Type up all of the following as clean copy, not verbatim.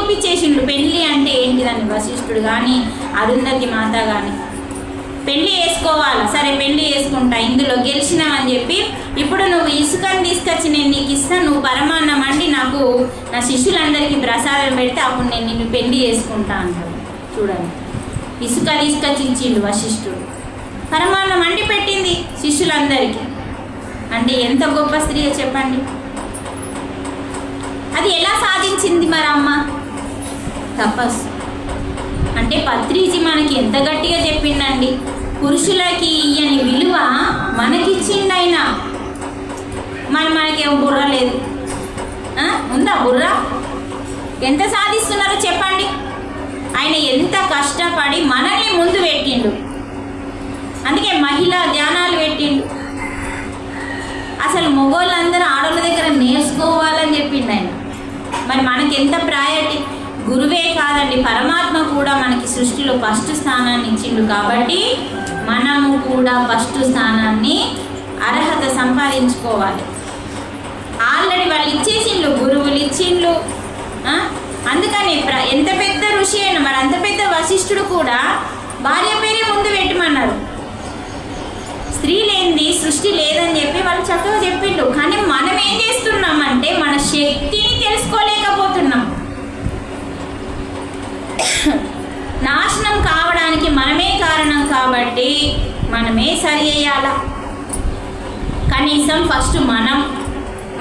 చూపించేసిండు పెళ్ళి అంటే ఏంటిదని వశిష్ఠుడు కానీ అరుంధతి మాత కానీ. పెళ్ళి చేసుకోవాలి, సరే పెళ్ళి చేసుకుంటా, ఇందులో గెలిచినావని చెప్పి ఇప్పుడు నువ్వు ఇసుకని తీసుకొచ్చి నేను నీకు ఇస్తాను, నువ్వు పరమాన్నం అండి నాకు నా శిష్యులందరికీ ప్రసాదం పెడితే అప్పుడు నేను నిన్ను పెళ్ళి చేసుకుంటా అంటాడు. చూడండి, ఇసుక తీసుకొచ్చి ఇచ్చిండు వశిష్ఠుడు, పరమాన్నం అండి పెట్టింది శిష్యులందరికీ. అంటే ఎంత గొప్ప స్త్రీయో చెప్పండి. అది ఎలా సాధించింది మరి అమ్మ? తపస్సు. అంటే పత్రిజీ మనకి ఎంత గట్టిగా చెప్పిండండి, పురుషులకి ఇయ్యని విలువ మనకిచ్చిండు ఆయన. మరి మనకేం బుర్ర లేదు, ఉందా బుర్ర? ఎంత సాధిస్తున్నారో చెప్పండి. ఆయన ఎంత కష్టపడి మనల్ని ముందు పెట్టిండు, అందుకే మహిళా ధ్యానాలు పెట్టిండు. అసలు మగవాళ్ళందరూ ఆడవాళ్ళ దగ్గర నేర్చుకోవాలని చెప్పిండు ఆయన. మరి మనకి ఎంత ప్రయారిటీ. గురువే కాదండి, పరమాత్మ కూడా మనకి సృష్టిలో ఫస్ట్ స్థానాన్ని ఇచ్చిండు. కాబట్టి మనము కూడా ఫస్ట్ స్థానాన్ని అర్హత సంపాదించుకోవాలి. ఆల్రెడీ వాళ్ళు ఇచ్చేసిండ్రు, గురువులు ఇచ్చిండ్రు. అందుకని ఎంత పెద్ద ఋషి అయినా మరి అంత పెద్ద వశిష్ఠుడు కూడా భార్య పేరే ముందు పెట్టమన్నారు. స్త్రీ లేనిది సృష్టి లేదని చెప్పి వాళ్ళు చక్కగా చెప్పిండు. కానీ మనం ఏం చేస్తున్నామంటే మన శక్తిని తెలుసుకోలేకపోతున్నాం. నాశనం కావడానికి మనమే కారణం కాబట్టి మనమే సరి చేయాల. కనీసం ఫస్ట్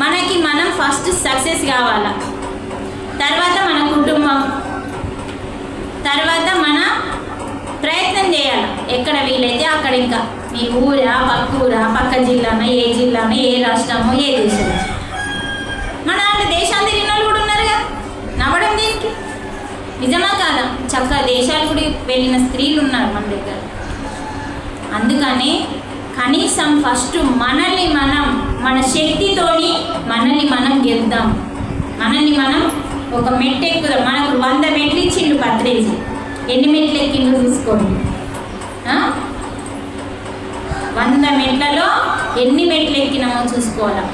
మనకి మనం ఫస్ట్ సక్సెస్ కావాలా, తర్వాత మన కుటుంబం, తర్వాత మన ప్రయత్నం చేయాలి. ఎక్కడ వీలైతే అక్కడ, ఇంకా మీ ఊరా, పక్క ఊరా, పక్క జిల్లానో, ఏ జిల్లానో, ఏ రాష్ట్రమో, ఏ దేశమో. మన దేశాలు తిరిగిన వాళ్ళు కూడా ఉన్నారు కదా, నవ్వడం దీనికి నిజమా కాదా? చక్కగా దేశాలు కూడా వెళ్ళిన స్త్రీలు ఉన్నారు మన దగ్గర. అందుకని కనీసం ఫస్ట్ మనల్ని మన శక్తితోని మనల్ని మనం గెలుద్దాం, మనల్ని మనం ఒక మెట్టు ఎక్కుదాం. మనకు 100 మెట్లు ఇచ్చిండు పత్రిజీ, ఎన్ని మెట్లు ఎక్కిండు చూసుకోండి. 100 మెట్లలో ఎన్ని మెట్లు ఎక్కినామో చూసుకోవాలా.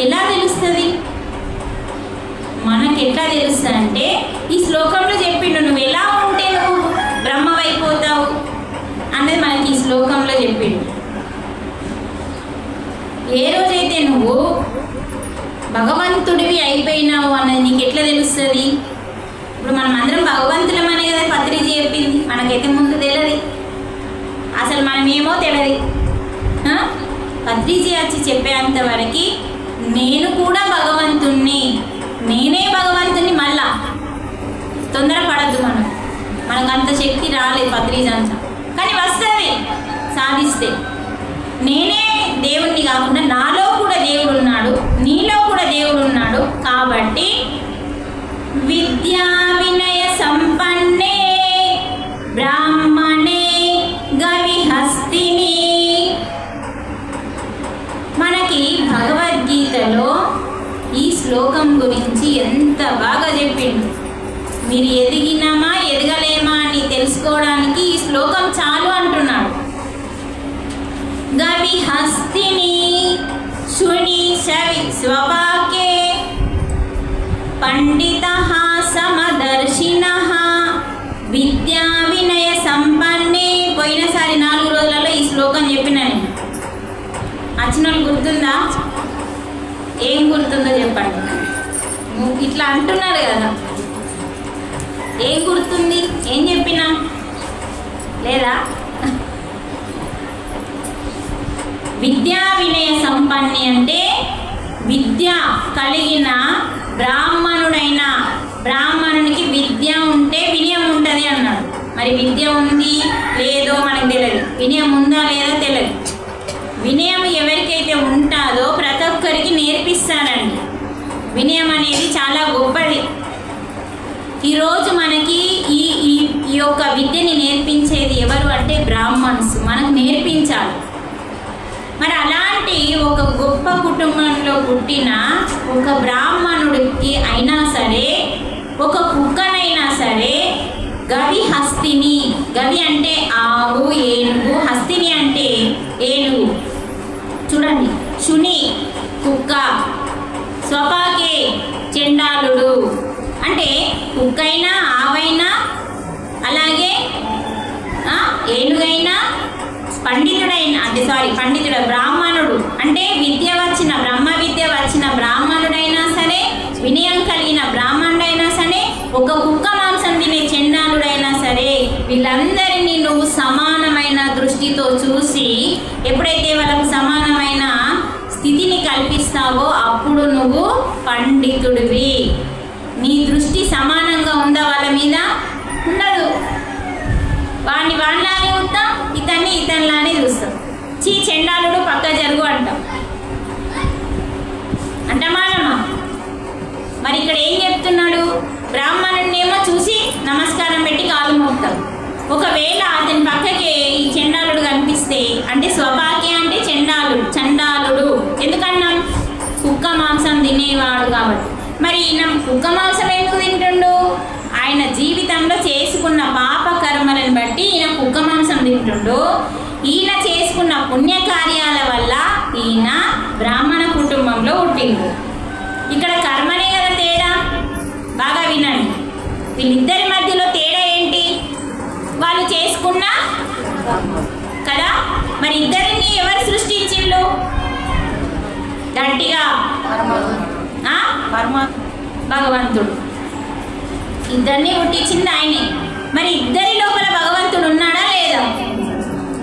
ఎలా తెలుస్తుంది మనకి? ఎట్లా తెలుస్తుంది అంటే ఈ శ్లోకంలో చెప్పిండు, నువ్వు ఎలా ఉంటే నువ్వు బ్రహ్మవైపోతావు అనేది మనకి ఈ శ్లోకంలో చెప్పిండు. ఏ రోజైతే నువ్వు భగవంతుడివి అయిపోయినావు అన్నది నీకు ఎట్లా తెలుస్తుంది? ఇప్పుడు మనం అందరం భగవంతులమనే కదా పత్రిజీ చెప్పింది, మనకైతే ముందు తెలియదు, అసలు మనమేమో తెలియదు. పత్రిజీ వచ్చి చెప్పేంత వరకు నేను కూడా భగవంతుణ్ణి, నేనే భగవంతుణ్ణి. మళ్ళా తొందరపడద్దు, మనకు అంత శక్తి రాలేదు పత్రిజీ అంతా, కానీ వస్తుంది సాధిస్తే. నేనే దేవుణ్ణి కాకుండా నాలో కూడా దేవుడు ఉన్నాడు, నీలో కూడా దేవుడు ఉన్నాడు. కాబట్టి విద్యా వినయ సంపన్నే బ్రాహ్మణే గవిహస్తిని. మనకి భగవద్గీతలో ఈ శ్లోకం గురించి ఎంత బాగా చెప్పిండు. మీరు ఎదిగినామా ఎదగలేమా అని తెలుసుకోవడానికి ఈ శ్లోకం చాలు అంటున్నాడు. గవిహస్తిని శుని శవి స్వవాక్యే పండితః సమదర్శినః విద్యా వినయ సంపన్నే. పోయినసారి 4 రోజులలో ఈ శ్లోకం చెప్పిన నేను. వచ్చిన వాళ్ళు గుర్తుందా? ఏం గుర్తుందో చెప్పండి. ఇట్లా అంటున్నారు కదా, ఏం గుర్తుంది? ఏం చెప్పినా లేదా? విద్యా వినయ సంపన్ని అంటే విద్య కలిగిన బ్రాహ్మణుడైన బ్రాహ్మణునికి విద్య ఉంటే వినయం ఉంటుంది అన్నాడు. మరి విద్య ఉంది లేదో మనకు తెలియదు, వినయం ఉందా లేదో తెలియదు. వినయం ఎవరికైతే ఉంటుందో ప్రతి ఒక్కరికి నేర్పిస్తారండి. వినయం అనేది చాలా గొప్పది. ఈరోజు మనకి ఈ యొక్క విద్యని నేర్పించేది ఎవరు అంటే బ్రాహ్మణ్స్ మనకు నేర్పించాలి. మరి అలాంటి ఒక గొప్ప కుటుంబంలో పుట్టిన ఒక బ్రాహ్మణుడికి అయినా సరే, ఒక కుక్కనైనా సరే, గవి హస్తిని, గవి అంటే ఆవు, ఏనుగు, హస్తిని అంటే ఏనుగు. చూడండి, శుని కుక్క, స్వపాకే చెండాలుడు. అంటే కుక్కైనా, ఆవైనా, అలాగే ఏనుగైనా, పండితుడు బ్రాహ్మణుడు అంటే బ్రహ్మ విద్య వచ్చిన బ్రాహ్మణుడైనా సరే, వినయం కలిగిన బ్రాహ్మణుడైనా సరే, ఒక కుక్క మాంసం తినే చండాలుడైనా సరే, వీళ్ళందరినీ నువ్వు సమానమైన దృష్టితో చూసి ఎప్పుడైతే వాళ్ళకు సమానమైన స్థితిని కల్పిస్తావో అప్పుడు నువ్వు పండితుడివి. నీ దృష్టి సమానంగా ఉందా వాళ్ళ మీద? ఉండదు. వాడిని వాళ్ళలానే చూస్తాం, ఇతనిలానే చూస్తాం. చండాలుడు పక్క జరుగు అంటాం. అంటమానమా? మరి ఇక్కడ ఏం చెప్తున్నాడు? బ్రాహ్మణుడినేమో చూసి నమస్కారం పెట్టి కాలు మోపుతాం. ఒకవేళ అతని పక్కకి ఈ చండాలుడు కనిపిస్తే, అంటే స్వపాకి అంటే చండాలుడు ఎందుకన్నాం? కుక్క మాంసం తినేవాడు కాబట్టి. మరి ఈయన కుక్క మాంసం ఎందుకు తింటుండు? ఆయన జీవితంలో చేసుకున్న పాప కర్మలను బట్టి ఈయన కుక్క మాంసం తింటుండు. ఈయన చేసుకున్న పుణ్యకార్యాల వల్ల ఈయన బ్రాహ్మణ కుటుంబంలో పుట్టిండు. ఇక్కడ కర్మనే కదా తేడా. బాగా వినండి, వీళ్ళిద్దరి మధ్యలో తేడా ఏంటి? వాళ్ళు చేసుకున్న కదా. మరి ఇద్దరిని ఎవరు సృష్టించిండు? గట్టిగా భగవంతుడు. ఇద్దరిని పుట్టించింది ఆయనే. మరి ఇద్దరి లోపల భగవంతుడు ఉన్నాడా లేదా?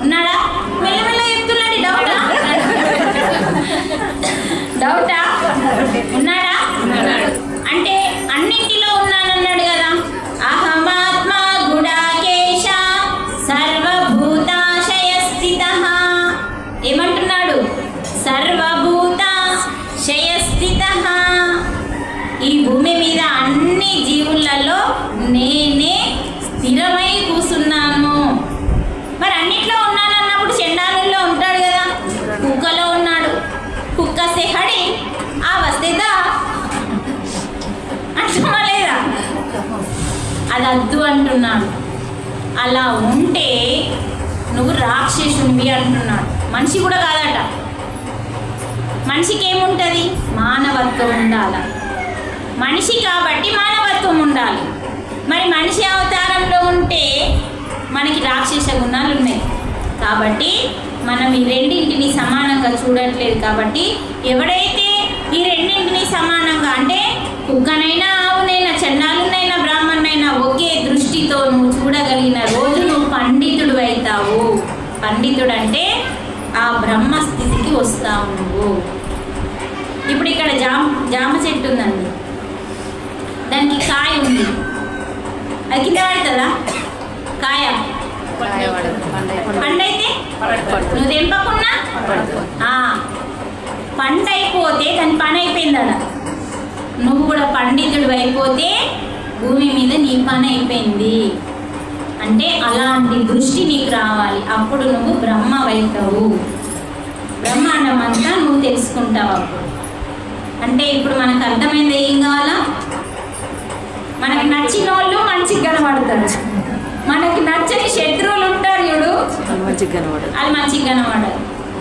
ఉన్నాడా? మెల్లమెల్ల చెప్తున్నాడు. డౌటా? ఉన్నాడా? అంటే అన్నింటిలో ఉన్నానన్నాడు కదా. అహమాత్మా గుడాకేశ సర్వభూతాశయ స్థితః. ఏమంటున్నాడు? సర్వభూతాశయ స్థితః. ఈ భూమి మీద అన్ని జీవులలో నేనే స్థిరమై కూర్చున్నాను. మరి అన్నిట్లో ఉన్నానన్నప్పుడు చండాలుల్లో ఉంటాడు కదా. కుక్కలో ఉన్నాడు. కుక్క సెహడి ఆ వస్తేదా అంటున్నా లేదా? అది వద్దు అంటున్నాడు. అలా ఉంటే నువ్వు రాక్షసునివి అంటున్నాడు. మనిషి కూడా కాదట. మనిషికి ఏముంటుంది? మానవత్వం ఉండాలి. మనిషి కాబట్టి మానవత్వం ఉండాలి. మరి మనిషి అవతారంలో ఉంటే మనకి రాక్షస గుణాలు ఉన్నాయి. కాబట్టి మనం ఈ రెండింటిని సమానంగా చూడట్లేదు. కాబట్టి ఎవడైతే ఈ రెండింటిని సమానంగా, అంటే కుక్కనైనా, ఆవునైనా, చండాలునైనా, బ్రాహ్మణునైనా ఒకే దృష్టితో నువ్వు చూడగలిగిన రోజు నువ్వు పండితుడు అవుతావు. పండితుడు అంటే ఆ బ్రహ్మ స్థితికి వస్తావు నువ్వు. ఇప్పుడు ఇక్కడ జామ చెట్టు ఉందండి, దానికి కాయ ఉంది. అది కింద పడుతుందా? కాయ పండైతే నువ్వు తెంపకున్నా పంట అయిపోతే దాని పని అయిపోయిందట. నువ్వు కూడా పండితుడు అయిపోతే భూమి మీద నీ పని అయిపోయింది. అంటే అలాంటి దృష్టి నీకు రావాలి. అప్పుడు నువ్వు బ్రహ్మ అవుతావు. బ్రహ్మాండం అంతా నువ్వు తెలుసుకుంటావు అప్పుడు. అంటే ఇప్పుడు మనకు అర్థమైంది ఏం కావాలా? మనకి నచ్చిన వాళ్ళు మంచిగా కనబడతారు, మనకి నచ్చని శత్రువులు ఉంటారు చూడు, అది మంచిగా కనబడదు.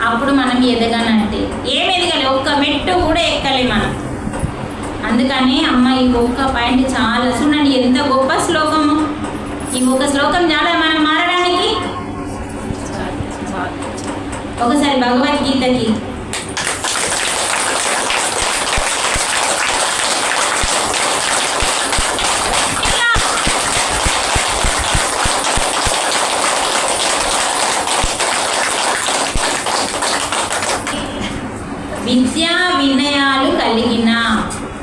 అప్పుడు మనం ఎదగానంటే ఏం ఎదగాలి? ఒక్క మెట్టు కూడా ఎక్కలే మనం. అందుకని అమ్మ ఈ ఒక్క పాయింట్ చాలా చూడండి, ఎంత గొప్ప శ్లోకము. ఈ ఒక శ్లోకం చాలా మనం మారడానికి. ఒకసారి భగవద్గీతకి విద్యా వినయాలు కలిగిన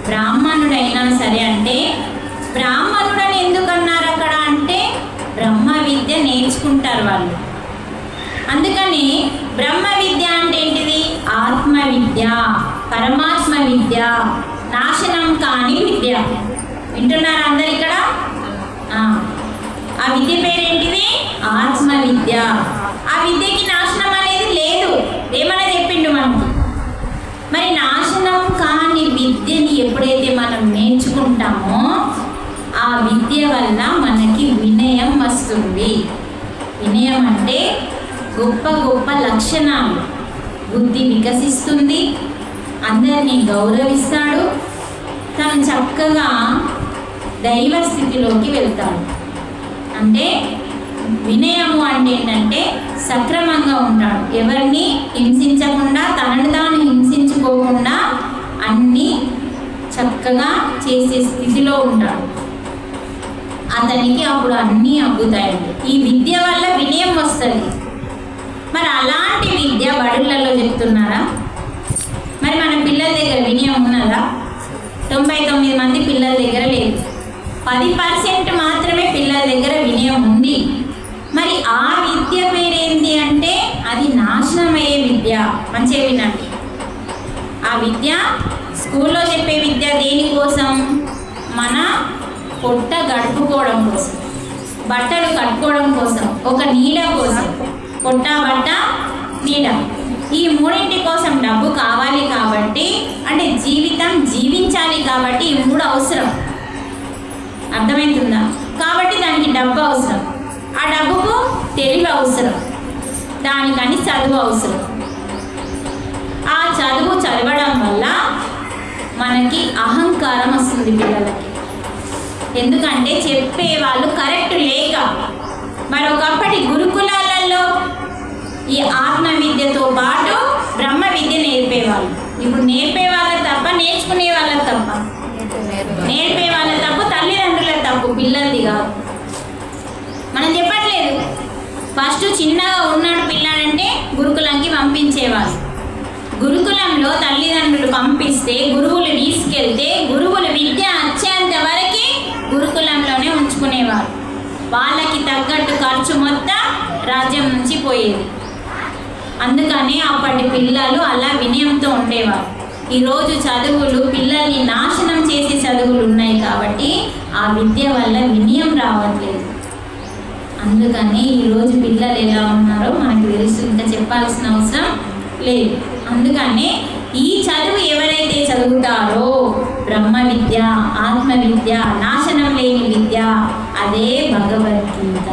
బ్రాహ్మణుడైనా సరే, అంటే బ్రాహ్మణుడని ఎందుకన్నారు అక్కడ అంటే బ్రహ్మ విద్య నేర్చుకుంటారు వాళ్ళు. అందుకని బ్రహ్మ విద్య అంటే ఏంటిది? ఆత్మ విద్య, పరమాత్మ విద్య, నాశనం కాని విద్య. వింటున్నారా అందరు ఇక్కడ? ఆ విద్య పేరేంటిది? ఆత్మ విద్య. ఆ విద్యకి నాశనం అనేది లేదు. ఏమన్నా చెప్పిండు మనకు. మరి నాశనం కాని విద్యని ఎప్పుడైతే మనం నేర్చుకుంటామో ఆ విద్య వల్ల మనకి వినయం వస్తుంది. వినయం అంటే గొప్ప గొప్ప లక్షణాలు. బుద్ధి వికసిస్తుంది, అందరినీ గౌరవిస్తాడు, తను చక్కగా దైవ స్థితిలోకి వెళ్తాడు. అంటే వినయము అంటే ఏంటంటే సక్రమంగా ఉంటాడు, ఎవరిని హింసించకుండా, తనను తాను హింసించుకోకుండా అన్నీ చక్కగా చేసే స్థితిలో ఉంటాడు. అతనికి అప్పుడు అన్నీ అబ్బుతాయండి. ఈ విద్య వల్ల వినయం వస్తుంది. మరి అలాంటి విద్య బడులలో చెప్తున్నారా? మరి మన పిల్లల దగ్గర వినయం ఉన్నదా? 99 మంది పిల్లల దగ్గర లేదు, 10% మాత్రమే పిల్లల దగ్గర వినయం ఉంది. మరి ఆ విద్య పేరేంటి అంటే అది నాశనమయ్యే విద్య. మంచిగా వినండి, ఆ విద్య స్కూల్లో చెప్పే విద్య దేనికోసం? మన పొట్ట గడుపుకోవడం కోసం, బట్టలు కట్టుకోవడం కోసం, ఒక నీడ కోసం. పొట్ట, బట్ట, నీడ, ఈ మూడింటి కోసం డబ్బు కావాలి కాబట్టి, అంటే జీవితం జీవించాలి కాబట్టి ఈ మూడు అవసరం. అర్థమవుతుందా? కాబట్టి దానికి డబ్బు అవసరం, ఆ డబ్బుకు తెలివి అవసరం, దానికని చదువు అవసరం. ఆ చదువు చదవడం వల్ల మనకి అహంకారం వస్తుంది పిల్లలకి. ఎందుకంటే చెప్పేవాళ్ళు కరెక్ట్ లేక. మరి ఒకప్పటి గురుకులాలలో ఈ ఆత్మ విద్యతో పాటు బ్రహ్మ విద్య నేర్పేవాళ్ళు. ఇప్పుడు నేర్పే వాళ్ళకి తప్ప, నేర్చుకునే వాళ్ళకి తప్ప. నేర్పే వాళ్ళ తప్పు, తల్లిదండ్రుల తప్పు, పిల్లలది కాదు. మనం చెప్పట్లేదు. ఫస్ట్ చిన్నగా ఉన్నాడు పిల్లాడంటే గురుకులంకి పంపించేవాళ్ళు. గురుకులంలో తల్లిదండ్రులు పంపిస్తే, గురువులు తీసుకెళ్తే, గురువులు విద్య వచ్చేంత వరకు గురుకులంలోనే ఉంచుకునేవారు. వాళ్ళకి తగ్గట్టు ఖర్చు మొత్తం రాజ్యం నుంచి పోయేది. అందుకనే అప్పటి పిల్లలు అలా వినయంతో ఉండేవారు. ఈరోజు చదువులు పిల్లల్ని నాశనం చేసే చదువులు ఉన్నాయి కాబట్టి ఆ విద్య వల్ల వినయం రావట్లేదు. అందుకని ఈరోజు పిల్లలు ఎలా ఉన్నారో మనకు తెలుసు, ఇంకా చెప్పాల్సిన అవసరం లేదు. అందుకనే ఈ చదువు ఎవరైతే చదువుతారో, బ్రహ్మ విద్య, ఆత్మ విద్య, నాశనం లేని విద్య, అదే భగవద్గీత.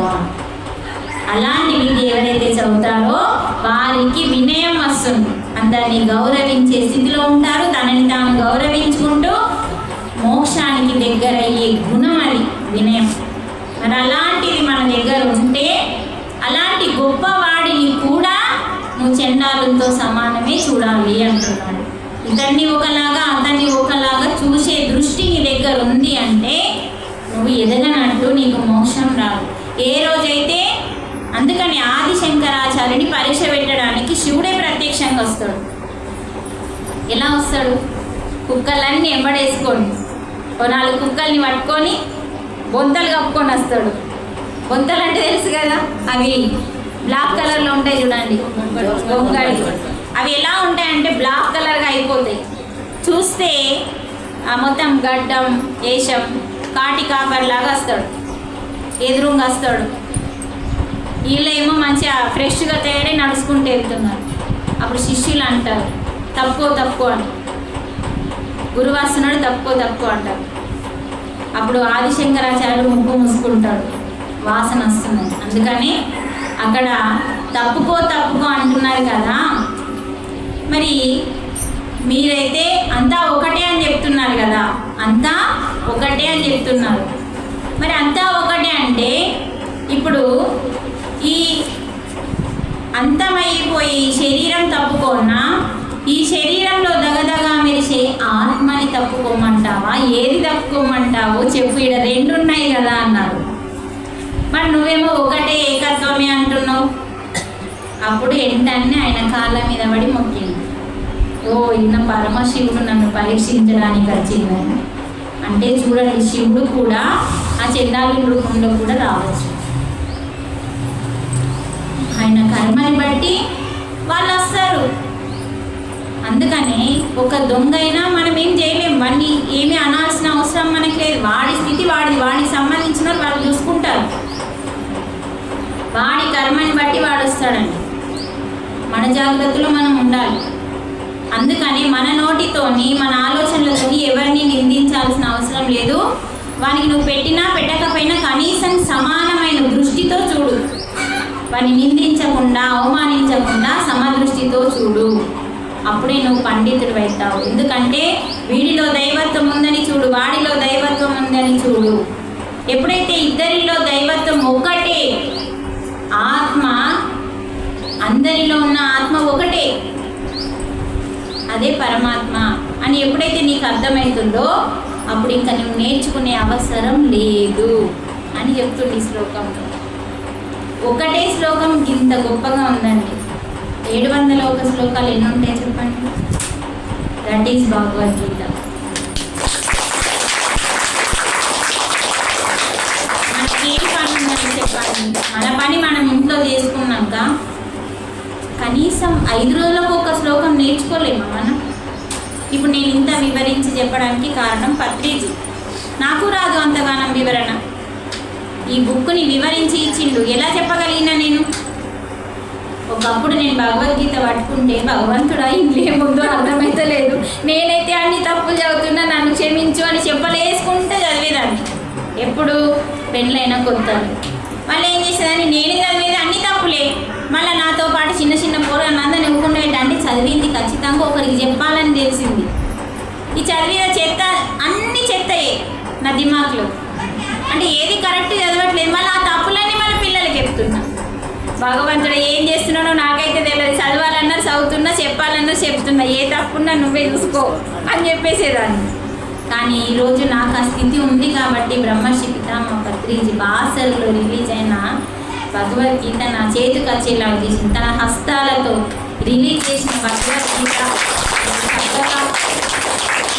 అలాంటి విద్య ఎవరైతే చదువుతారో వారికి వినయం వస్తుంది, అందరినీ గౌరవించే స్థితిలో ఉంటారు, తనని తాను గౌరవించుకుంటూ మోక్షానికి దగ్గరయ్యే గుణం అది వినయం. మరి అలాంటిది మన దగ్గర ఉంటే, అలాంటి గొప్పవాడిని కూడా నువ్వు చండాలంతో సమానమే చూడాలి అంటున్నాడు. ఇతన్ని ఒకలాగా అతన్ని ఒకలాగా చూసే దృష్టి నీ దగ్గర ఉంది అంటే నువ్వు ఎదగనట్టు, నీకు మోక్షం రాదు. ఏ రోజైతే, అందుకని ఆది శంకరాచార్యుని పరీక్ష పెట్టడానికి శివుడే ప్రత్యక్షంగా వస్తాడు. ఎలా వస్తాడు? కుక్కలన్నీ ఎంబడేసుకోండి, ఓ 4 కుక్కల్ని పట్టుకొని బొంతలు కప్పుకొని వస్తాడు. బొంతలు అంటే తెలుసు కదా, అవి బ్లాక్ కలర్లో ఉంటాయి చూడండి, గొంగళి. అవి ఎలా ఉంటాయంటే బ్లాక్ కలర్గా అయిపోతాయి. చూస్తే మొత్తం గడ్డం, ఏషం, కాటి కాపర్లాగా వస్తాడు, ఎదురుగా వస్తాడు. వీళ్ళేమో మంచిగా ఫ్రెష్గా తయారై నడుచుకుంటూ వెళ్తున్నారు. అప్పుడు శిష్యులు అంటారు, తప్పు అని. గురువు వస్తున్నాడు, తప్పు అంటారు. అప్పుడు ఆదిశంకరాచార్యుడు ముక్కు మూసుకుంటాడు, వాసన వస్తుంది. అందుకని అక్కడ తప్పుకో అంటున్నారు కదా, మరి మీరైతే అంతా ఒకటే అని చెప్తున్నారు కదా, అంతా ఒకటే అని చెప్తున్నారు. మరి అంతా ఒకటే అంటే ఇప్పుడు ఈ అంతమైపోయి శరీరం తప్పుకోనా, ఈ శరీరంలో దగదగా మెరిసే ఆత్మని తప్పుకోమంటావా, ఏది తప్పుకోమంటావు చెప్పు, ఇక్కడ 2 ఉన్నాయి కదా అన్నారు. మరి నువ్వేమో ఒకటే ఏకత్వమే అంటున్నావు. అప్పుడు ఏంటనే ఆయన కాళ్ళ మీద పడి మొక్కింది. ఓ ఇన్న పరమశివుడు నన్ను పరీక్షించడానికి వచ్చిందని. అంటే చూడండి, శివుడు కూడా ఆ చండాలుని రూపంలో కూడా రావచ్చు. ఆయన కర్మని బట్టి వాళ్ళు వస్తారు. అందుకని ఒక దొంగ అయినా మనం ఏం చేయలేం, వాడిని ఏమీ అనాల్సిన అవసరం మనకి లేదు. వాడి స్థితి వాడిది, వాడికి సంబంధించిన వాళ్ళు చూసుకుంటారు. వాడి కర్మని బట్టి వాడు వస్తాడండి. మన జాగ్రత్తలో మనం ఉండాలి. అందుకని మన నోటితోని, మన ఆలోచనలతోని ఎవరిని నిందించాల్సిన అవసరం లేదు. వానికి నువ్వు పెట్టినా పెట్టకపోయినా కనీసం సమానమైన దృష్టితో చూడు. వాడిని నిందించకుండా, అవమానించకుండా సమదృష్టితో చూడు. అప్పుడే నువ్వు పండితుడు అవుతావు. ఎందుకంటే వీడిలో దైవత్వం ఉందని చూడు, వాడిలో దైవత్వం ఉందని చూడు. ఎప్పుడైతే ఇద్దరిలో దైవత్వం ఒకటే, ఆత్మ అందరిలో ఉన్న ఆత్మ ఒకటే, అదే పరమాత్మ అని ఎప్పుడైతే నీకు అర్థమవుతుందో అప్పుడు ఇంకా నువ్వు నేర్చుకునే అవసరం లేదు అని చెప్తుంది ఈ శ్లోకంలో. ఒకటే శ్లోకం ఇంత గొప్పగా ఉందండి. 701 శ్లోకాలు ఎన్ని ఉంటాయి చెప్పండి? That is Bhagavad Gita. మనకి ఏం పని ఉందని చెప్పండి? మన పని మనం ఇంట్లో చేసుకున్నాక కనీసం 5 రోజులకు ఒక శ్లోకం నేర్చుకోలేమా మనం? ఇప్పుడు నేను ఇంత వివరించి చెప్పడానికి కారణం పత్రిజీ. నాకు రాదు అంతగానం వివరణ. ఈ బుక్ని వివరించి ఇచ్చిండు. ఎలా చెప్పగలిగినా నేను? ఒకప్పుడు నేను భగవద్గీత పట్టుకుంటే భగవంతుడా ఇంకేముందో అర్థమైతలేదు, నేనైతే అన్ని తప్పులు చదువుతున్నా, నన్ను క్షమించు అని చెప్పలేసుకుంటే చదివేదాన్ని. ఎప్పుడు పెళ్ళైనా కొత్త. మళ్ళీ ఏం చేసేదాన్ని? నేనే చదివేది అన్ని తప్పులే. మళ్ళీ నాతో పాటు చిన్న చిన్న పోరాన్ని అందరూ నివ్వకుండా ఏంటంటే చదివింది ఖచ్చితంగా ఒకరికి చెప్పాలని తెలిసింది. ఈ చదివిన చెత్త అన్ని చెత్తయే నా దిమాగ్లో. అంటే ఏది కరెక్ట్ చదవట్లేదు. మళ్ళీ ఆ తప్పులన్నీ మన పిల్లలకి చెప్తున్నా. భగవంతుడు ఏం చేస్తున్నాడో నాకైతే తెలియదు. చదవాలన్నారు చదువుతున్నా, చెప్పాలన్నారు చెప్తున్నా, ఏ తప్పున్నా నువ్వే చూసుకో అని చెప్పేసేదాన్ని. కానీ ఈరోజు నాకు ఆ స్థితి ఉంది కాబట్టి బ్రహ్మర్షి పితామహ పత్రిజీ బాసర్లో రిలీజ్ అయిన భగవద్గీత నా చేతికి వచ్చేలాగా చేసింది. తన హస్తాలతో రిలీజ్ చేసిన భగవద్గీత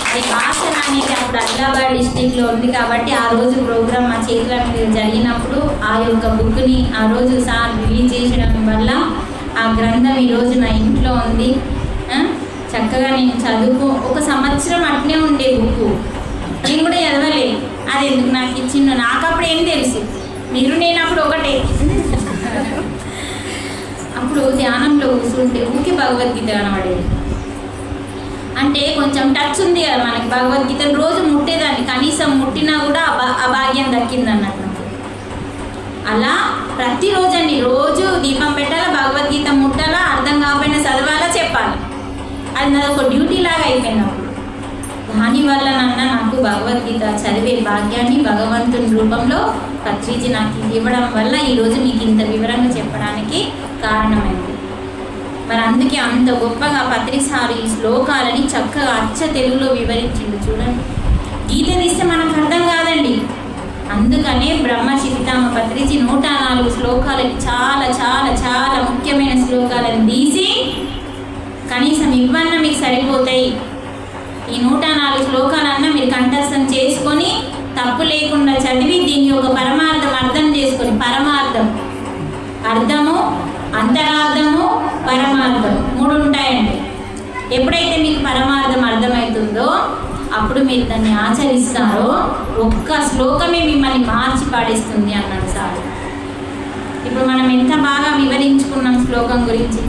అది బాసర అనేది అప్పుడు ఆదిలాబాద్ డిస్టిక్లో ఉంది కాబట్టి ఆ రోజు ప్రోగ్రామ్ మా చేతుల మీద జరిగినప్పుడు ఆ యొక్క బుక్ని ఆ రోజు సార్ రిలీజ్ చేసడం వల్ల ఆ గ్రంథం ఈరోజు నా ఇంట్లో ఉంది. చక్కగా నేను చదువుకో 1 సంవత్సరం అట్నే ఉండే బుక్, నేను కూడా చదవలేదు. అది ఎందుకు నాకు ఇచ్చిండు? నాకు అప్పుడు ఏం తెలుసు, మీరు నేను అప్పుడు ఒకటే. అప్పుడు ధ్యానంలో కూర్చుంటే ఊరికి భగవద్గీత కనబడేది. అంటే కొంచెం టచ్ ఉంది కదా మనకి భగవద్గీతను రోజు ముట్టేదాన్ని, కనీసం ముట్టినా కూడా అభాగ్యం దక్కింది అన్నట్టు. అలా ప్రతిరోజు అండి, రోజు దీపం పెట్టాలా, భగవద్గీత ముట్టాలా, అర్థం కాకపోయినా చదవాలా, చెప్పాలి. అది నాది ఒక డ్యూటీ లాగా అయిపోయింది అప్పుడు. దానివల్ల నాకు భగవద్గీత చదివే భాగ్యాన్ని భగవంతుని రూపంలో పత్రిజీ నాకు ఇవ్వడం వల్ల ఈరోజు మీకు ఇంత వివరంగా చెప్పడానికి కారణమైంది. మరి అందుకే అంత గొప్పగా పత్రిసారి ఈ శ్లోకాలని చక్కగా అచ్చ తెలుగులో వివరించిండు. చూడండి, గీత తీస్తే మనకు అర్థం కాదండి. అందుకనే బ్రహ్మర్షి పితామహ పత్రిజీ 104 శ్లోకాలకి చాలా చాలా చాలా ముఖ్యమైన శ్లోకాలను తీసి కనీసం ఇవన్న మీకు సరిపోతాయి. ఈ 104 శ్లోకాలన్నా మీరు కంఠస్థం చేసుకొని తప్పు లేకుండా చదివి దీని యొక్క పరమార్థం అర్థం చేసుకొని, పరమార్థం అర్థము, అంతరార్థము, పరమార్థం 3 ఉంటాయండి. ఎప్పుడైతే మీకు పరమార్థం అర్థమవుతుందో అప్పుడు మీరు దాన్ని ఆచరిస్తారో 1 శ్లోకమే మిమ్మల్ని మార్చి పాడేస్తుంది అన్నాడు సార్. ఇప్పుడు మనం ఎంత బాగా వివరించుకున్నాం శ్లోకం గురించి.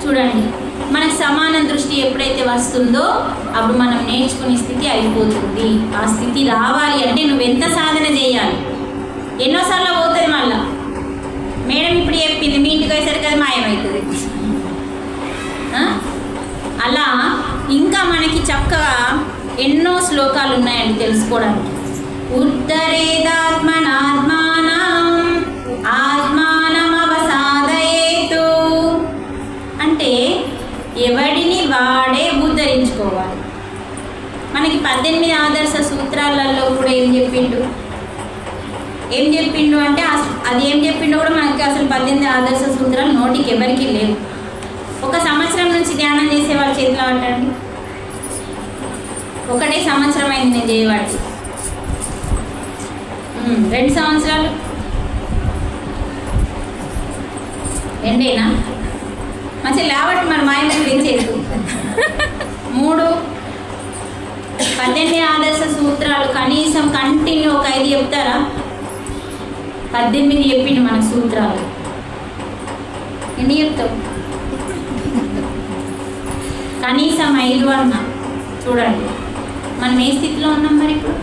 చూడండి, మనకు సమాన దృష్టి ఎప్పుడైతే వస్తుందో అప్పుడు మనం నేర్చుకునే స్థితి అయిపోతుంది. ఆ స్థితి రావాలి అంటే నువ్వు ఎంత సాధన చేయాలి? ఎన్నోసార్లు పోతుంది. మళ్ళా మేడం ఇప్పుడు చెప్పింది, మీ ఇంటికి వచ్చేసరికి అది మాయమవుతుంది. అలా ఇంకా మనకి చక్కగా ఎన్నో శ్లోకాలు ఉన్నాయండి తెలుసుకోవడానికి. ఉద్ధరేదాత్మనాత్మానం ఆత్మానం అవసాదయేతు అంటే ఎవడిని వాడే ఉద్ధరించుకోవాలి. మనకి 18 ఆదర్శ సూత్రాలలో కూడా ఏం చెప్పిండు అంటే అది ఏం చెప్పిండో కూడా మనకి అసలు 18 ఆదర్శ సూత్రాలు నోటికి ఎవరికి లేవు. 1 సంవత్సరం నుంచి ధ్యానం చేసే వాళ్ళ చేతిలో అంటండి, 1 సంవత్సరం అయింది నేను చేయవాడి, 2 సంవత్సరాలు ఎండేనా మంచిగా లేవట్టు మరి మాయమని పెంచేది. 3 18 ఆదర్శ సూత్రాలు కనీసం కంటిన్యూ ఒక 5 చెప్తారా? 18 చెప్పిండు మన సూత్రాలు. ఎన్ని చెప్తావు? కనీసం 5 అన్నా. చూడండి మనం ఏ స్థితిలో ఉన్నాం మరి ఇప్పుడు.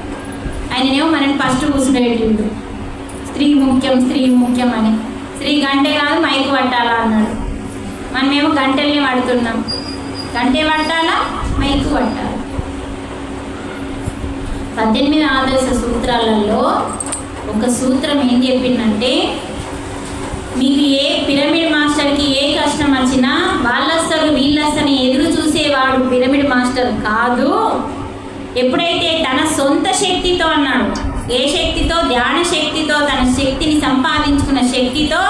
ఆయననేమో మనని ఫస్ట్ కూర్చుండేటిండు, స్త్రీ ముఖ్యం స్త్రీ ముఖ్యం అని. స్త్రీ గంటే కాదు మైకు పట్టాలా అన్నాడు. మనమేమో గంటల్ని పడుతున్నాం. గంటే పట్టాలా, మైకు పట్టాలి. 18 ఆదర్శ సూత్రాలలో ఒక సూత్రం ఏం చెప్పిందంటే, మీకు ఏ పిరమిడ్ మాస్టర్కి ఏ కష్టం వచ్చినా వాళ్ళొస్తారు వీళ్ళొస్తారని ఎదురు చూసేవాడు పిరమిడ్ మాస్టర్ కాదు. ఎప్పుడైతే తన సొంత శక్తితో అన్నాడు, ఏ శక్తితో? ధ్యాన శక్తితో, తన శక్తిని సంపాదించుకున్న శక్తితో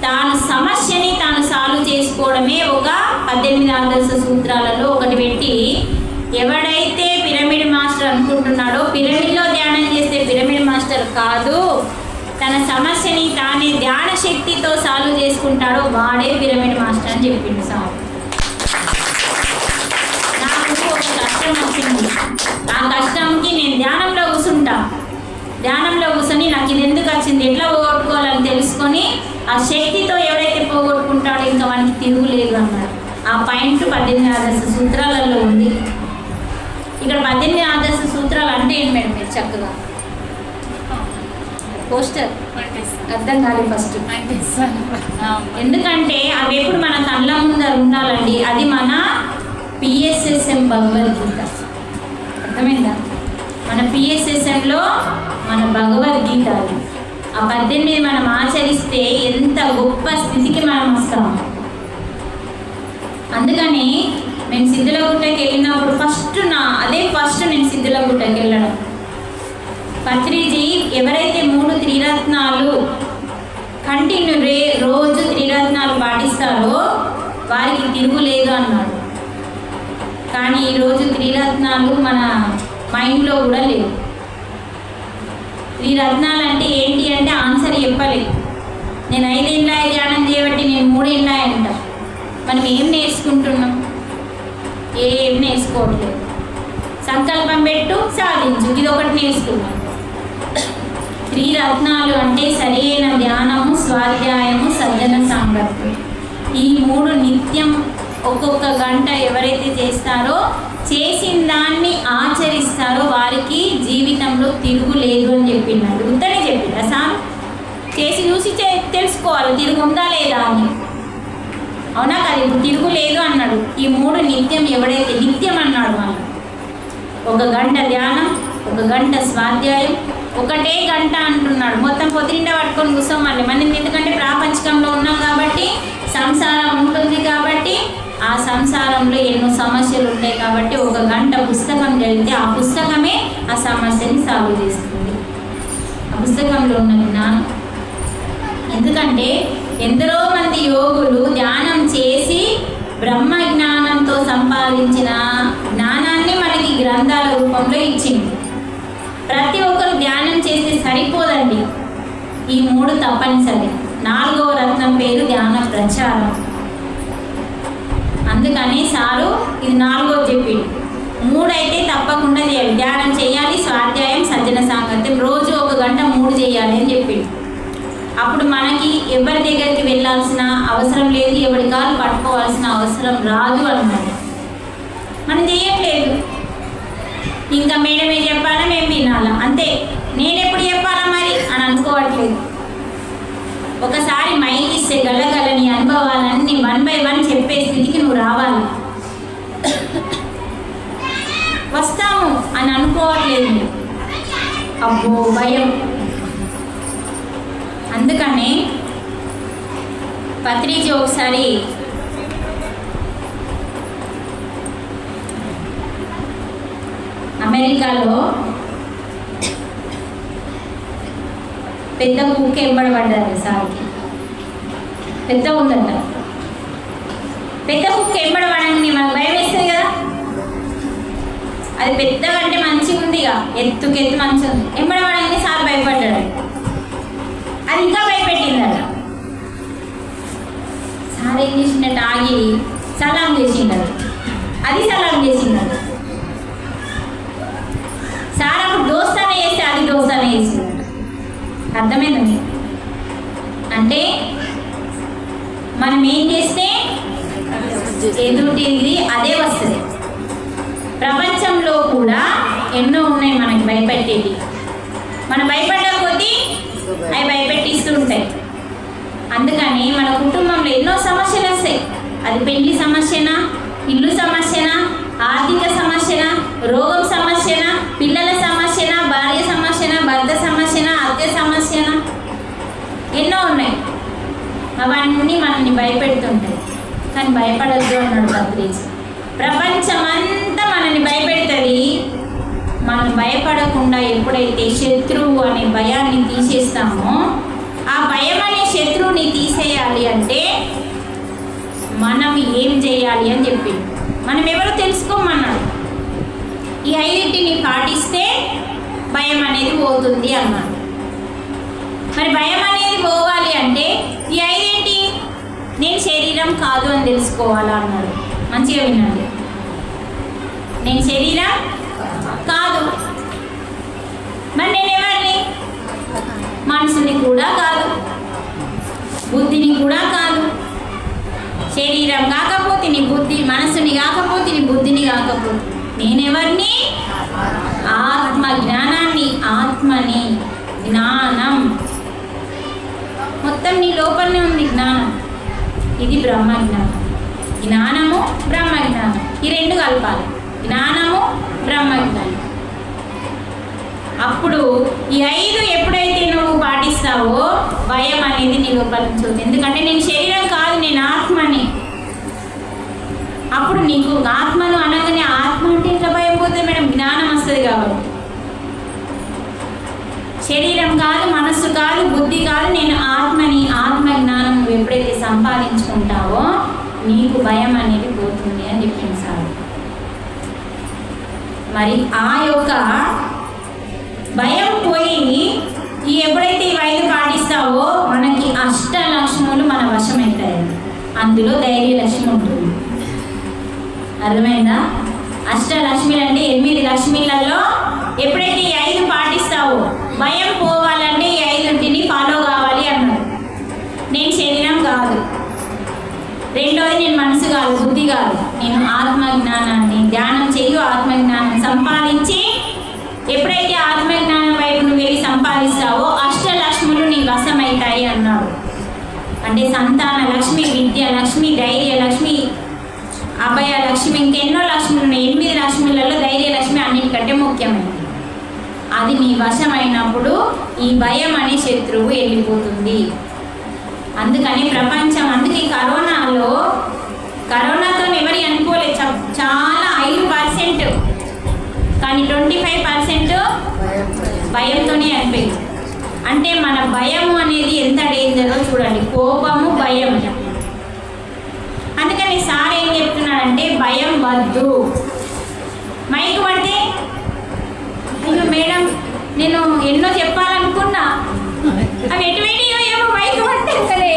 తాను సమస్యని తాను సాల్వ్ చేసుకోవడమే ఒక 18 ఆదర్శ సూత్రాలలో ఒకటి పెట్టి, ఎవడైతే పిరమిడ్ మాస్టర్ అనుకుంటున్నాడో పిరమిడ్లో ధ్యానం చేస్తే పిరమిడ్ మాస్టర్ కాదు, తన సమస్యని తానే ధ్యాన శక్తితో సాల్వ్ చేసుకుంటాడో వాడే పిరమిడ్ మాస్టర్ అని చెప్పిండు సార్. నాకు ఒక కష్టం వచ్చింది, ఆ కష్టంకి నేను ధ్యానంలో కూర్చుంటా. ధ్యానంలో కూర్చొని నాకు ఇది ఎందుకు వచ్చింది, ఎట్లా పోగొట్టుకోవాలని తెలుసుకొని ఆ శక్తితో ఎవరైతే పోగొట్టుకుంటాడో ఇంకా వానికి తిరుగులేదు అన్నాడు. ఆ పాయింట్ 18 ఆదర్శ సూత్రాలలో ఉంది. ఇక్కడ 18 ఆదర్శ సూత్రాలు అంటే ఏంటి మేడం? మీరు చక్కగా పోస్టర్ అర్థం కాదు ఫస్ట్. ఎందుకంటే అవి ఎప్పుడు మన కళ్ళ ముందర ఉండాలండి. అది మన PSSM భగవద్గీత, అర్థమైందా? మన PSSMలో మన భగవద్గీత. ఆ 18 మనం ఆచరిస్తే ఎంత గొప్ప స్థితికి మనం వస్తాము. అందుకని నేను సిద్ధులగుట్టకి వెళ్ళినప్పుడు ఫస్ట్ నేను సిద్ధులగుట్టకి వెళ్ళడం, పత్రిజీ ఎవరైతే 3 త్రిరత్నాలు కంటిన్యూ రోజు త్రిరత్నాలు పాటిస్తారో వారికి తిరుగులేదు అన్నాడు. కానీ ఈరోజు త్రిరత్నాలు మన మైండ్లో కూడా లేవు. త్రిరత్నాలు అంటే ఏంటి అంటే ఆన్సర్ చెప్పలేదు. నేను 5 ఏళ్ళ ధ్యానం చేయబట్టి నేను 3 ఏళ్ళ అంట. మనం ఏం నేర్చుకుంటున్నాం? ఏం నేర్చుకోవట్లేదు. సంకల్పం పెట్టు, సాధించు, ఇది ఒకటి నేర్చుకున్నాం. త్రిరత్నాలు అంటే సరైన ధ్యానము, స్వాధ్యాయము, సజ్జన సాంగత్యం. ఈ 3 నిత్యం ఒక్కొక్క గంట ఎవరైతే చేస్తారో, చేసిన దాన్ని ఆచరిస్తారో వారికి జీవితంలో తిరుగులేదు అని చెప్పిండు. ఉత్తనే చెప్పిండు సార్. చేసి చూసి తెలుసుకోవాలి తిరుగు ఉందా లేదా అని. అవునా కదా? ఇప్పుడు తిరుగులేదు అన్నాడు. ఈ 3 నిత్యం ఎవడైతే నిత్యం అన్నాడు, మనం 1 గంట ధ్యానం, 1 గంట స్వాధ్యాయం, 1 గంట అంటున్నాడు. మొత్తం పొద్దునిండా పట్టుకొని కూర్చోమని. మనం ఎందుకంటే ప్రాపంచికంలో ఉన్నాం కాబట్టి, సంసారం ఉంటుంది కాబట్టి, ఆ సంసారంలో ఎన్నో సమస్యలు ఉంటాయి కాబట్టి 1 గంట పుస్తకం చదివితే ఆ పుస్తకమే ఆ సమస్యని సాల్వ్ చేస్తుంది. ఆ పుస్తకంలో ఉన్న జ్ఞానం. ఎందుకంటే ఎందరో మంది యోగులు ధ్యానం చేసి బ్రహ్మ జ్ఞానంతో సంపాదించిన జ్ఞానాన్ని మనకి గ్రంథాల రూపంలో ఇచ్చింది. ప్రతి ఒక్కరు ధ్యానం చేస్తే సరిపోదండి, ఈ 3 తప్పనిసరి. 4వ రత్నం పేరు ధ్యాన ప్రచారం. అందుకని సారు ఇది 4వ చెప్పిండు. 3 అయితే తప్పకుండా చేయాలి. ధ్యానం చేయాలి, స్వాధ్యాయం, సజ్జన సాంగత్యం, రోజు 1 గంట 3 చేయాలి అని చెప్పిండు. అప్పుడు మనకి ఎవరి దగ్గరికి వెళ్ళాల్సిన అవసరం లేదు, ఎవరి కాలు పట్టుకోవాల్సిన అవసరం రాదు అన్నమాట. మనం చేయట్లేదు. ఇంకా మేడమే చెప్పాలా, మేము వినాలా, అంతే. నేనెప్పుడు చెప్పాలా మరి అని అనుకోవట్లేదు. ఒకసారి మైండ్ ఇస్తే గలగలని అనుభవాలన్నీ 1 by 1 చెప్పే స్థితికి నువ్వు రావాలి. వస్తాము అని అనుకోవట్లేదు. అబ్బో భయం. అందుకనే పత్రిజీ ఒకసారి అమెరికాలో పెద్ద కుక్క ఎంబడబడ్డారు సార్కి. పెద్ద ఉందంట. పెద్ద కుక్క ఎంబడబడండి మనకు భయం వేస్తుంది కదా. అది పెద్దగా అంటే మంచిగా ఉంది, ఇక ఎత్తు మంచిగా ఉంది. ఎంబడబడంగానే సార్ భయపడ్డాడు. అది ఇంకా భయపెట్టిందట. సార్ ఏం చేసిందట, ఆగి సలాం చేసిందట. అది సలాం చేసిందట. సార్ అప్పుడు దోస్తానే చేస్తే అది దోస్తానే చేసిందట. అర్థమైందండి? అంటే మనం ఏం చేస్తే ఎదుటిది అదే వస్తుంది. ప్రపంచంలో కూడా ఎన్నో ఉన్నాయి మనకి భయపెట్టేది. మనం భయపడ్డ కొద్దీ అవి భయపెట్టిస్తూ ఉంటాయి. అందుకని మన కుటుంబంలో ఎన్నో సమస్యలు వస్తాయి. అది పెళ్లి సమస్యనా, ఇల్లు సమస్యనా, ఆర్థిక సమస్యనా, రోగం సమస్యనా, పిల్లల సమస్యనా, భార్య సమస్యనా, భర్త సమస్యనా, అత్య సమస్యనా, ఎన్నో ఉన్నాయి. అవన్నీ మనల్ని భయపెడుతుంటాయి. కానీ భయపడద్దు అన్నాడు భద్రేశ్. ప్రపంచమంతా మనల్ని భయపెడుతుంది. మనం భయపడకుండా ఎప్పుడైతే శత్రువు అనే భయాన్ని తీసేస్తామో, ఆ భయం అనే శత్రువుని తీసేయాలి అంటే మనం ఏం చేయాలి అని చెప్పి మనం ఎవరో తెలుసుకోమన్నాడు. ఈ 5టిని పాటిస్తే భయం అనేది పోతుంది అన్నాడు. మరి భయం అనేది పోవాలి అంటే ఈ 5 నేను శరీరం కాదు అని తెలుసుకోవాలా అన్నాడు. మంచిగా వినండి. నేను శరీరం కాదు. మరి నేను ఎవరిని? మనసుని కూడా కాదు, బుద్ధిని కూడా కాదు. శరీరం కాకపోతే నీ బుద్ధి, మనసుని కాకపోతే నీ బుద్ధిని కాకపోతే నేనెవరిని? ఆత్మ జ్ఞానాన్ని, ఆత్మని, జ్ఞానం మొత్తం నీ లోపలనే ఉంది. జ్ఞానం ఇది బ్రహ్మ జ్ఞానం. జ్ఞానము బ్రహ్మ జ్ఞానం, ఈ 2 కలపాలి. జ్ఞానము బ్రహ్మ జ్ఞానం. అప్పుడు ఈ 5 ఎప్పుడైతే నువ్వు పాటిస్తావో భయం అనేది నీ లోపల నుంచి వస్తుంది. ఎందుకంటే నేను శరీరం కాదు, నేను ఆత్మని. అప్పుడు నీకు ఆత్మను అనగానే ఆత్మ అంటే ఇట్లా భయం పోతుంది మేడం, జ్ఞానం వస్తుంది కాబట్టి. శరీరం కాదు, మనస్సు కాదు, బుద్ధి కాదు, నేను ఆత్మని. ఆత్మ జ్ఞానం నువ్వు ఎప్పుడైతే సంపాదించుకుంటావో నీకు భయం అనేది పోతుంది అని చెప్పింది సార్. మరి ఆ యొక్క భయం పోయి ఈ ఎప్పుడైతే ఈ 5 పాటిస్తావో మనకి అష్టలక్ష్ములు మన వశమవుతాయండి. అందులో ధైర్య లక్ష్మి ఉంటుంది. అర్థమైందా? అష్టలక్ష్మిలు అంటే 8 లక్ష్మిలలో ఎప్పుడైతే ఈ 5 పాటిస్తావో భయం పోవాలంటే ఈ 5టిని ఫాలో కావాలి అన్నాడు. నేను శరీరం కాదు, రెండోది నేను మనసు కాదు, బుద్ధి కాదు, నేను ఆత్మజ్ఞానాన్ని ధ్యానం చేయు, ఆత్మజ్ఞానం సంపాదించి ఎప్పుడైతే ఆత్మజ్ఞానం వైపు నువ్వు వెళ్ళి సంపాదిస్తావో అష్టలక్ష్ములు నీ వశమవుతాయి అన్నాడు. అంటే సంతాన లక్ష్మి, విద్య లక్ష్మి, ధైర్య లక్ష్మి, అభయ లక్ష్మి, ఇంకెన్నో లక్ష్ములు ఉన్నాయి. 8 లక్ష్మిలలో ధైర్య లక్ష్మి అన్నిటికంటే ముఖ్యమైనది. అది నీ వశమైనప్పుడు ఈ భయం అనే శత్రువు వెళ్ళిపోతుంది. అందుకని ప్రపంచం, అందుకే కరోనాతో ఎవరి అనుకోలేదు. చాలా 5%, కానీ 25% భయంతోనే అనిపోయింది. అంటే మన భయము అనేది ఎంత డేంజరో చూడండి. కోపము, భయం. అందుకని సార్ ఏం చెప్తున్నాడంటే భయం వద్దు. మైక్ పడితే అయ్యో మేడం నేను ఎన్నో చెప్పాలనుకున్నా, అవి ఎటువంటివో ఏమో మైక్ పడితే సరే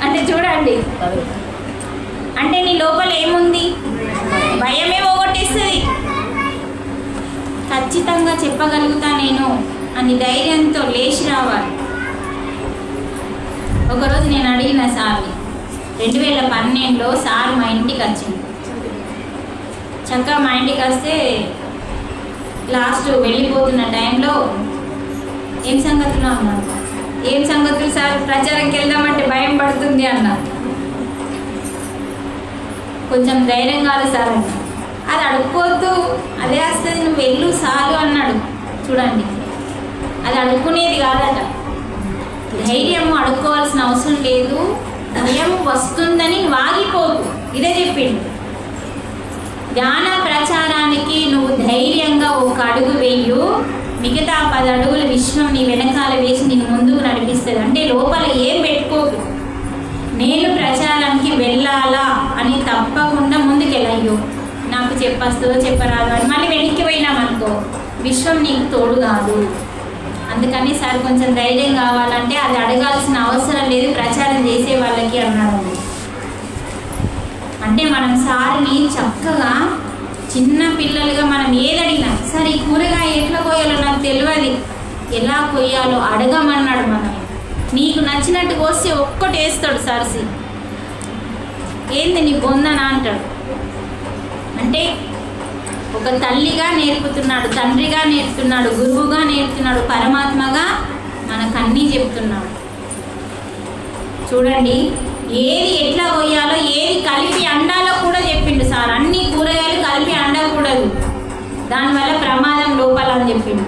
అంటే చూడండి. అంటే నీ లోపల ఏముంది? భయమే పోగొట్టేస్తుంది. ఖచ్చితంగా చెప్పగలుగుతా నేను అని ధైర్యంతో లేచి రావాలి. ఒకరోజు నేను అడిగిన సార్ని, 2012లో సార్ మా ఇంటికి వచ్చింది. చక్కగా మా ఇంటికి వస్తే లాస్ట్ వెళ్ళిపోతున్న టైంలో ఏం సంగతులు అన్నారు. ఏం సంగతులు సార్, ప్రచారంకి వెళ్దామంటే భయం పడుతుంది అన్నారు. కొంచెం ధైర్యం కాదు సార్ అన్న. అది అడుక్కోవద్దు, అదే వస్తుంది, నువ్వు వెళ్ళు సాలు అన్నాడు. చూడండి, అది అడుక్కునేది కాదట. ధైర్యము అడుక్కోవాల్సిన అవసరం లేదు, భయం వస్తుందని వాగిపోదు. ఇదే చెప్పిండు. జ్ఞాన ప్రచారానికి నువ్వు ధైర్యంగా 1 అడుగు వేయు, మిగతా 10 అడుగుల విశ్వం నీ వెనకాల వేసి నేను ముందుకు నడిపిస్తుంది. అంటే లోపల ఏం పెట్టుకోదు. నేను ప్రచారానికి వెళ్ళాలా అని తప్పకుండా ముందుకెళ్ళయ్యో, నాకు చెప్పొస్తుందో చెప్పరాదు అని మళ్ళీ వెనక్కి పోయినామనుకో విశ్వం నీకు తోడు కాదు. అందుకని సార్ కొంచెం ధైర్యం కావాలంటే అది అడగాల్సిన అవసరం లేదు ప్రచారం చేసే వాళ్ళకి అన్నాడు. అంటే మనం సార్ని చక్కగా చిన్న పిల్లలుగా మనం ఏదడిగినా, సార్ ఈ కూరగాయ ఎట్లా కోయాలో నాకు తెలియదు, ఎలా కొయ్యాలో అడగమన్నాడు. మనం నీకు నచ్చినట్టు కోస్తే ఒక్కటి వేస్తాడు సార్సి. ఏంది నీ బొందనా అంటాడు. అంటే ఒక తల్లిగా నేర్పుతున్నాడు, తండ్రిగా నేర్పుతున్నాడు, గురువుగా నేర్పుతున్నాడు, పరమాత్మగా మనకు అన్నీ చెప్తున్నాడు. చూడండి, ఏది ఎట్లా పోయాలో, ఏది కలిపి అండాలో కూడా చెప్పిండు సార్. అన్ని కూరగాయలు కలిపి అండకూడదు, దానివల్ల ప్రమాదం లోపల అని చెప్పిండు.